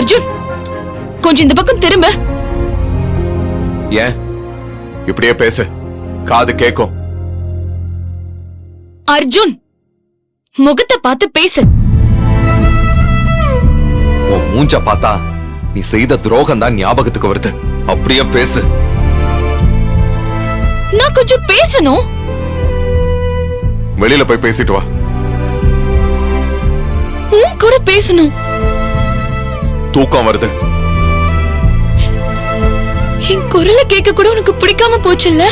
அர்ஜுன், கொஞ்சம் இந்த பக்கம் திரும்ப. ஏன் இப்படியே பேசு, காது கேக்கும். அர்ஜுன், முகத்தை பார்த்து பேசு. உன் மூஞ்ச பார்த்தா நீ செய்த துரோகம் தான் ஞாபகத்துக்கு வருது. அப்படியே பேசு. நான் கொஞ்சம் பேசணும். வெளியில போய் பேசிட்டு வா. உன் கூட பேசணும். தூக்கம் வருது. என் குரலை கேட்க கூட உனக்கு பிடிக்காம போச்சுல்ல?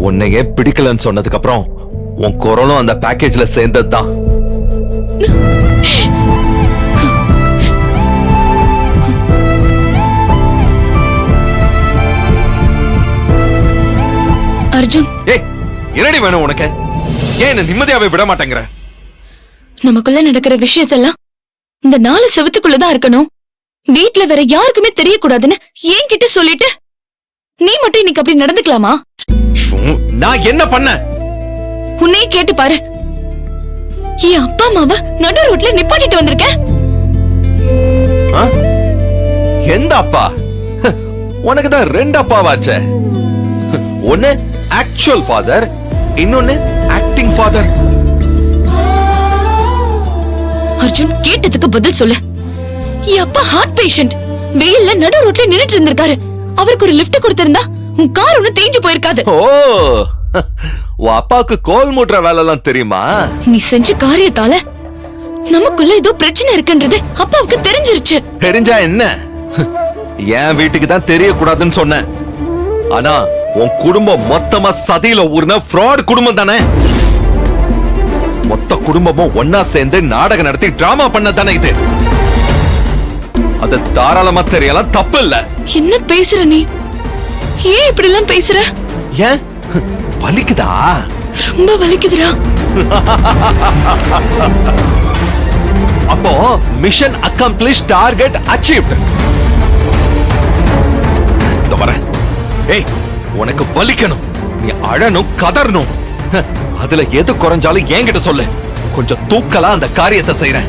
உன்னையே பிடிக்கலன்னு சொன்னதுக்கு அப்புறம் உன் குரலும் அந்த பேக்கேஜ்ல சேர்ந்ததுதான். அர்ஜுன், ஏய், என்னடி வேணும் உனக்கு? ஏன் என்ன நிம்மதியாவே விட மாட்டேங்கிற? நமக்குள்ள நடக்கிற விஷயத்தெல்லாம் இந்த 4 செவத்துக்குள்ளதான் இருக்கணும். வீட்ல வேற யாருக்குமே தெரியக்கூடாதுன்னு என்கிட்ட சொல்லிட்டு நீ மட்டும் இன்னைக்கு அப்படி நடந்துக்கலாமா? நான் என்ன பண்ண? உன்னையே கேட்டு பாரு. என் அப்பா அம்மாவ நடு ரோட்ல நிப்பாட்டிட்டு வந்திருக்கேன். எந்த அப்பா? உனக்குதான் 2 அப்பாவாச்சே. ஒன்னு ஆக்சுவல் ஃபாதர், இன்னொன்னு ஆக்டிங் ஃபாதர். அர்ஜுன், கேட்டதுக்கு பதில் சொல்லு. என் அப்பா ஹார்ட் பேஷண்ட். வெயில்ல நடு ரோட்ல நின்னுட்டு இருந்திருக்காரு. அவருக்கு ஒரு லிஃப்ட் கொடுத்திருந்தா உன் கார் ஒண்ணு தேஞ்சு போயிருக்காது. ஓ, உன் அப்பாவுக்கு கோல் மூட்டுற வேலை எல்லாம் தெரியுமா? நீ செஞ்ச காரியத்தால நமக்குள்ள ஏதோ பிரச்சனை இருக்குன்றது அப்பாவுக்கு தெரிஞ்சிருச்சு. தெரிஞ்சா என்ன? என் வீட்டுக்கு தான் தெரியக்கூடாதுன்னு சொன்னேன். ஆனா உன் குடும்பம் மொத்தமா சதியில ஊர்ன ஃப்ராட் குடும்பம் தானே. மொத்த குடும்பமும் ஒன்னா சேர்ந்து நாடகம் நடத்தி டிராமா பண்ணதானே இது. அது தாராளமா தெரியலாம், தப்பு இல்ல. என்ன பேசுற நீ? ஏன் இப்படி எல்லாம் பேசுற? ஏன் வலிக்குதா? ரொம்ப வலிக்குதுடா. அப்போ மிஷன் அக்கம்ப்ளிஷ், டார்கெட் அச்சீவ்ட். ஏய், உனக்கு வலிக்கணும், நீ அழணும், கதறணும். அதுல எது குறைஞ்சாலும் என்கிட்ட சொல்லு. கொஞ்சம் தூக்கலா அந்த காரியத்தை செய்றேன்.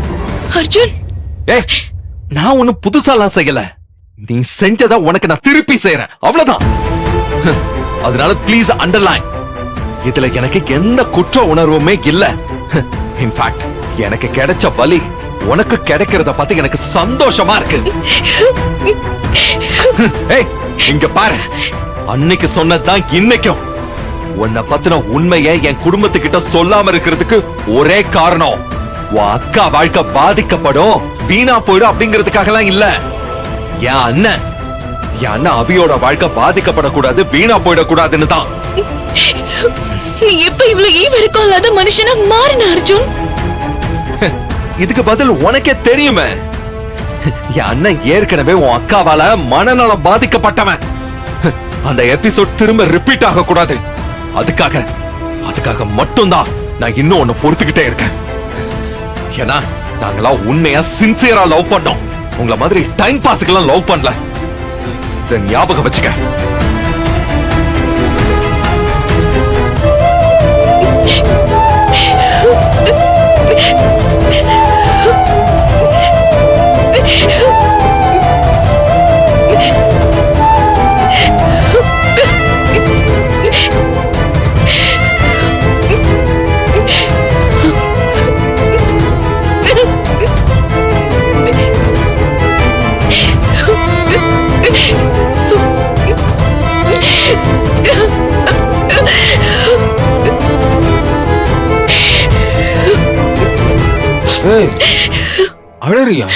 அர்ஜுன், ஏய், நான் ஒன்னும் புதுசாலாம் செய்யல. நீ செஞ்சதா உனக்கு நான் திருப்பி செய்றேன், அவ்வளவுதான். அதனால ப்ளீஸ் அண்டர்லைன், இதுல எனக்கு எந்த குற்ற உணர்வுமே இல்ல. இன்ஃபேக்ட் எனக்கு கிடைச்ச வலி உனக்கு கிடைக்கிறத பார்த்து எனக்கு சந்தோஷமா இருக்கு. ஏய், இங்க பாரு, அன்னைக்கு சொன்னதுதான் இன்னைக்கும். உன்னை பத்தின உண்மையை என் குடும்பத்துக்கிட்ட சொல்லாம இருக்கிறதுக்கு ஒரே காரணம், உன் அக்கா வாழ்க்கை பாதிக்கப்படும், வீணா போயிடும் அப்படிங்கிறதுக்காக எல்லாம் இல்ல. என் அண்ணன் அபியோட வாழ்க்கை பாதிக்கப்படக்கூடாது, வீணா போயிடக்கூடாதுன்னு தான். நீ எப்ப இவ்வளவு ஈவெறுக்கம் இல்லாத மனுஷனா மாறின அர்ஜுன்? இதுக்கு பதில் உனக்கே தெரியுமே. என் அண்ணன் ஏற்கனவே உன் அக்காவால மனநலம் பாதிக்கப்பட்டவன். அந்த எபிசோட் திரும்ப ரிப்பீட் ஆக கூடாது. அதுக்காக மட்டும்தான் நான் இன்னும் ஒன்னு பொறுத்துக்கிட்டே இருக்கேன். ஏன்னா நாங்களா உண்மையா சின்சியரா லவ் பண்ணோம். உங்களை மாதிரி டைம் பாஸுக்கெல்லாம் லவ் பண்ணல. இதை ஞாபகம் வச்சுக்க. அழறியா?